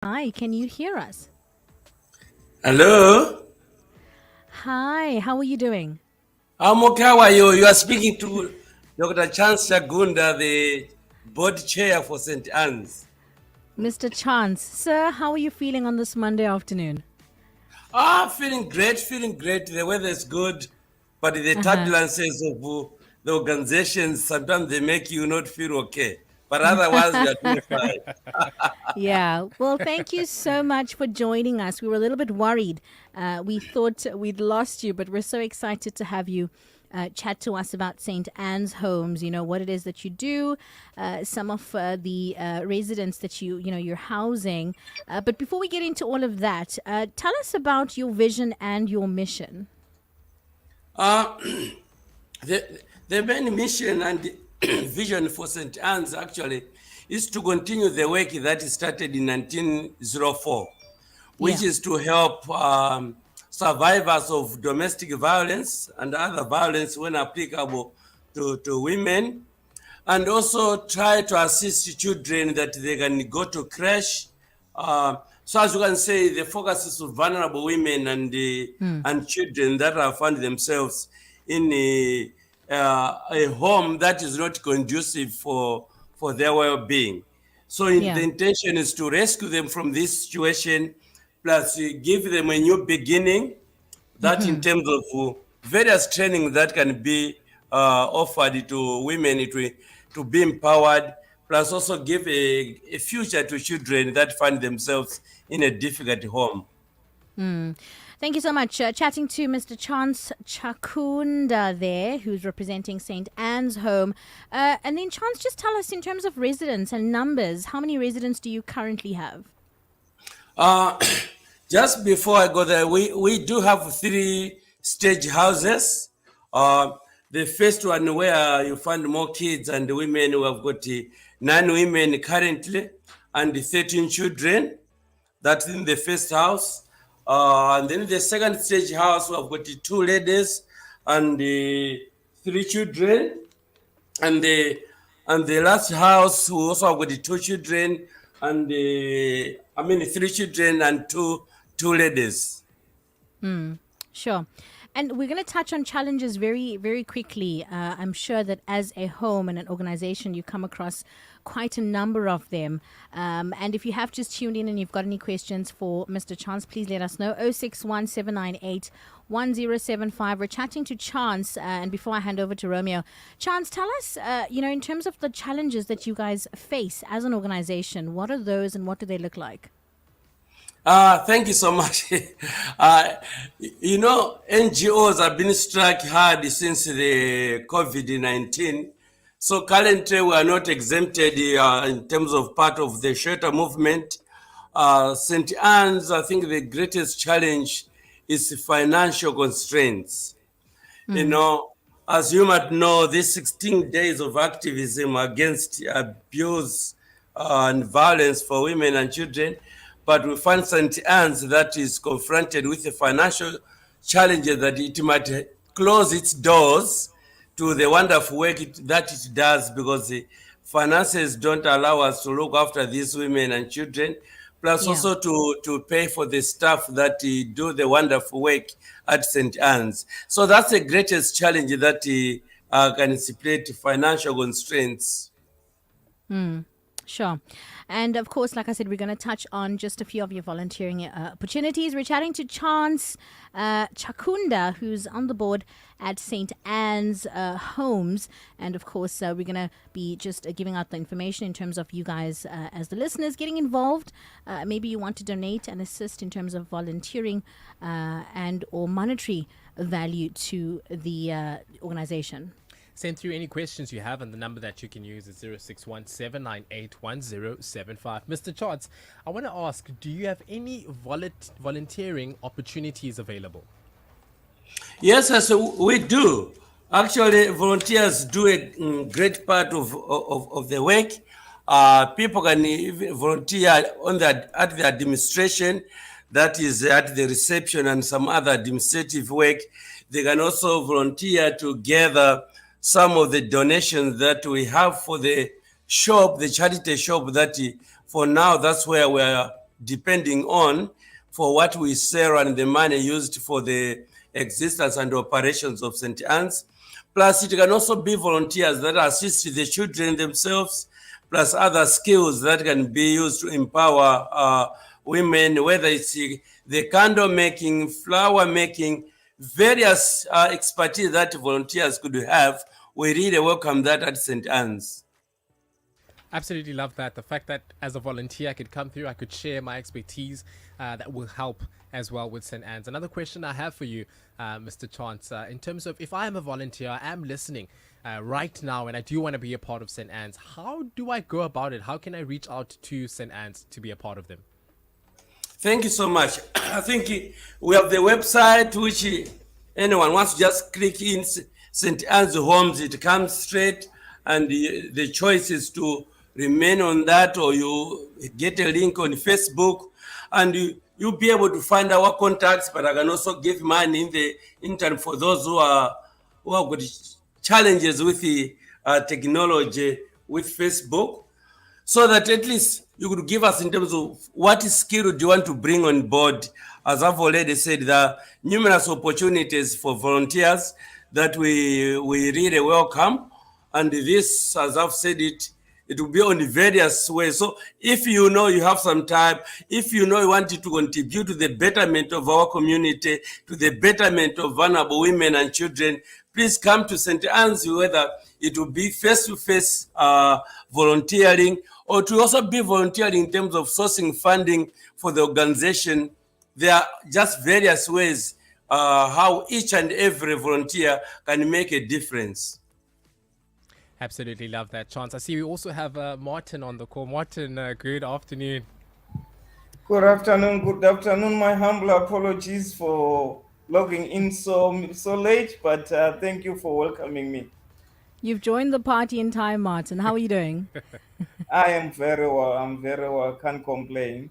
Hi, can you hear us? Hello, Hi, how are you doing? I'm okay. How are you? You are speaking to Dr. Chance Chagunda, the board chair for St. Anne's. Mr. Chance, sir, how are you feeling on this Monday afternoon? Feeling great, feeling great. The weather is good, but the Uh huh. turbulences of the organizations sometimes they make you not feel okay. But otherwise, we are doing fine. Yeah, well, thank you so much for joining us. We were a little bit worried. We thought we'd lost you, but we're so excited to have you chat to us about St. Anne's Homes. You know what it is that you do, some of the residents that you're housing. But before we get into all of that, tell us about your vision and your mission. Uh, the main mission and vision for St. Anne's actually is to continue the work that started in 1904, which Yeah. is to help survivors of domestic violence and other violence when applicable to women, and also try to assist children that they can go to crash. So as you can say, the focus is on vulnerable women and children that have found themselves in a home that is not conducive for their well-being. So the Yeah. intention is to rescue them from this situation, plus give them a new beginning that in terms of various training that can be offered to women to be empowered, plus also give a future to children that find themselves in a difficult home. Thank you so much. Chatting to Mr. Chance Chakunda there, who's representing St. Anne's Home. And then, Chance, just tell us in terms of residents and numbers, how many residents do you currently have? Uh, just before I go there, we do have three stage houses. Uh, the first one where you find more kids and women. We have got 9 women currently and 13 children. That's in the first house. And then the second stage house, we have got 2 ladies and 3 children. And the last house, we also have got 2 children and 3 children and two ladies. Sure. And we're going to touch on challenges very, very quickly. I'm sure that as a home and an organization, you come across quite a number of them. And if you have just tuned in and you've got any questions for Mr. Chance, please let us know. 0617981075. We're chatting to Chance. And before I hand over to Romeo, Chance, tell us, in terms of the challenges that you guys face as an organization, what are those and what do they look like? Thank you so much. uh, NGOs have been struck hard since the COVID-19. So currently we are not exempted in terms of part of the shelter movement. St. Anne's, I think the greatest challenge is financial constraints. You know, as you might know, these 16 days of activism against abuse and violence for women and children, but we find St. Anne's that is confronted with the financial challenges that it might close its doors to the wonderful work that it does because the finances don't allow us to look after these women and children, plus Yeah. also to pay for the staff that do the wonderful work at St. Anne's. So that's the greatest challenge that can stipulate financial constraints. Sure. And of course, like I said, we're going to touch on just a few of your volunteering opportunities. We're chatting to Chance Chakunda, who's on the board at St. Anne's Homes. And of course, we're going to be just giving out the information in terms of you guys, as the listeners, getting involved. Maybe you want to donate and assist in terms of volunteering and or monetary value to the organization. Send through any questions you have, and the number that you can use is 0617981075. Mr. Chance, I want to ask, do you have any volunteering opportunities available? Yes, we do. Actually, volunteers do a great part of the work. People can even volunteer at the administration, that is at the reception and some other administrative work. They can also volunteer to gather some of the donations that we have for the shop, the charity shop. For now, that's where we are depending on for what we sell and the money used for the existence and operations of St. Anne's. Plus, it can also be volunteers that assist the children themselves, plus other skills that can be used to empower women, whether it's the candle making, flower making, various expertise that volunteers could have. We really welcome that at St. Anne's. Absolutely love that. The fact that as a volunteer I could come through, I could share my expertise that will help as well with St. Anne's. Another question I have for you, Mr. Chance, in terms of if I am a volunteer, I am listening right now and I do want to be a part of St. Anne's, how do I go about it? How can I reach out to St. Anne's to be a part of them? Thank you so much. I think we have the website, which anyone wants to just click in St. Anne's Homes, it comes straight, and the choice is to remain on that, or you get a link on Facebook, and you'll be able to find our contacts. But I can also give mine in the internet for those who have got challenges with the technology with Facebook, so that at least you could give us in terms of what skill do you want to bring on board. As I've already said, there are numerous opportunities for volunteers that we really welcome. And this, as I've said it will be on various ways. So if you know you have some time, if you know you want to contribute to the betterment of our community, to the betterment of vulnerable women and children, please come to St. Anne's, whether it will be face-to-face volunteering, or to also be volunteering in terms of sourcing funding for the organization. There are just various ways how each and every volunteer can make a difference. Absolutely love that, Chance. I see we also have Martin on the call. Martin, good afternoon. Good afternoon. Good afternoon. My humble apologies for logging in so late, but thank you for welcoming me. You've joined the party in time, Martin. How are you doing? I am very well. I'm very well. Can't complain.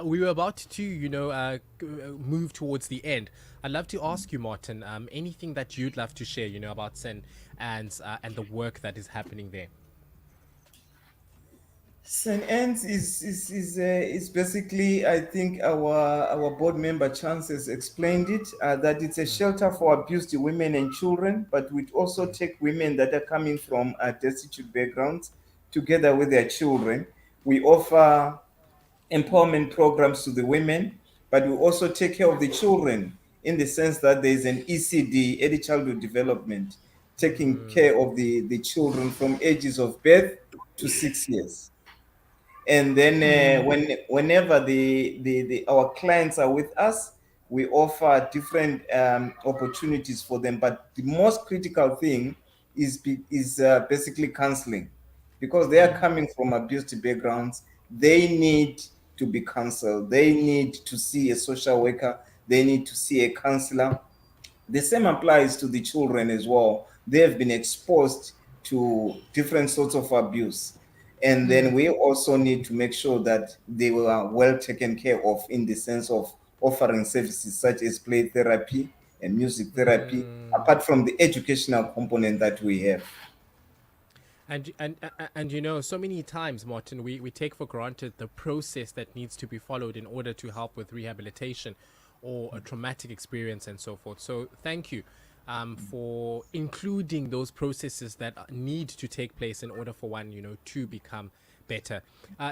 We were about to, move towards the end. I'd love to ask you, Martin, anything that you'd love to share, about St. Anne's and the work that is happening there. St. Anne's is basically, I think our board member Chance has explained it, that it's a shelter for abused women and children, but we also take women that are coming from destitute backgrounds together with their children. We offer empowerment programs to the women, but we also take care of the children in the sense that there is an ECD, early childhood development, taking care of the children from ages of birth to 6 years. And then whenever our clients are with us, we offer different opportunities for them. But the most critical thing is basically counseling, because they are coming from abused backgrounds. They need to be counseled. They need to see a social worker. They need to see a counselor. The same applies to the children as well. They have been exposed to different sorts of abuse. And then we also need to make sure that they are well taken care of, in the sense of offering services such as play therapy and music therapy, apart from the educational component that we have. And so many times, Martin, we take for granted the process that needs to be followed in order to help with rehabilitation or a traumatic experience and so forth. So thank you for including those processes that need to take place in order for one, to become better.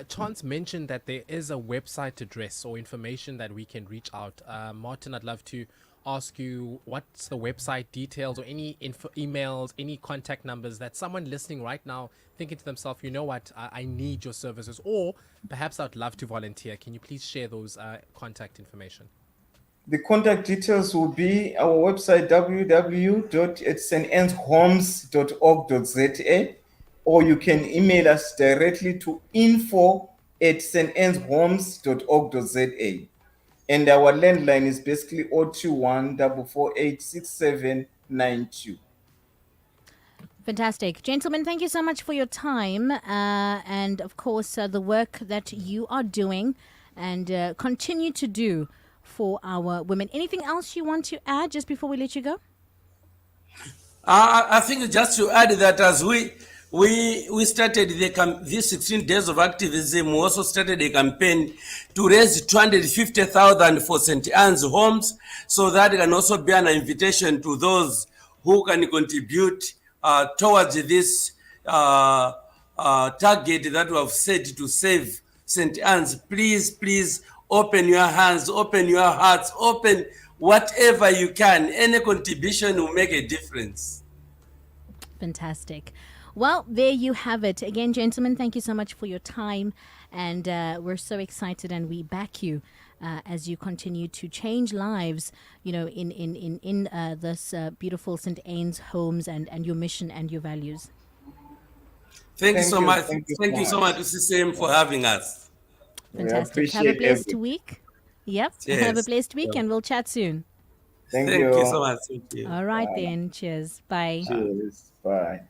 Chance mentioned that there is a website address or information that we can reach out. Martin, I'd love to ask you what's the website details, or any emails, any contact numbers that someone listening right now thinking to themselves, you know what, I need your services, or perhaps I'd love to volunteer. Can you please share those contact information? The contact details will be our website, www.stanneshomes.org.za, or you can email us directly to info@stanneshomes.org.za. And our landline is basically 021 448 6792. Fantastic. Gentlemen, thank you so much for your time. And of course, the work that you are doing and continue to do for our women. Anything else you want to add just before we let you go? I think just to add that as we we started these 16 days of activism. We also started a campaign to raise 250,000 for St. Anne's homes, so that can also be an invitation to those who can contribute towards this target that we have set to save St. Anne's. Please, please open your hands, open your hearts, open whatever you can. Any contribution will make a difference. Fantastic. Well, there you have it. Again, gentlemen, thank you so much for your time. And we're so excited and we back you as you continue to change lives, you know, in this beautiful St. Anne's homes and your mission and your values. Thank you so much. Thank you Thank you so much, CCFM, for having us. We Fantastic. Have a appreciate blessed everything. week. Yep. Cheers. Have a blessed week and we'll chat soon. Thank Thank you. you so much. Thank you. All right then. Cheers. Bye. Cheers. Bye.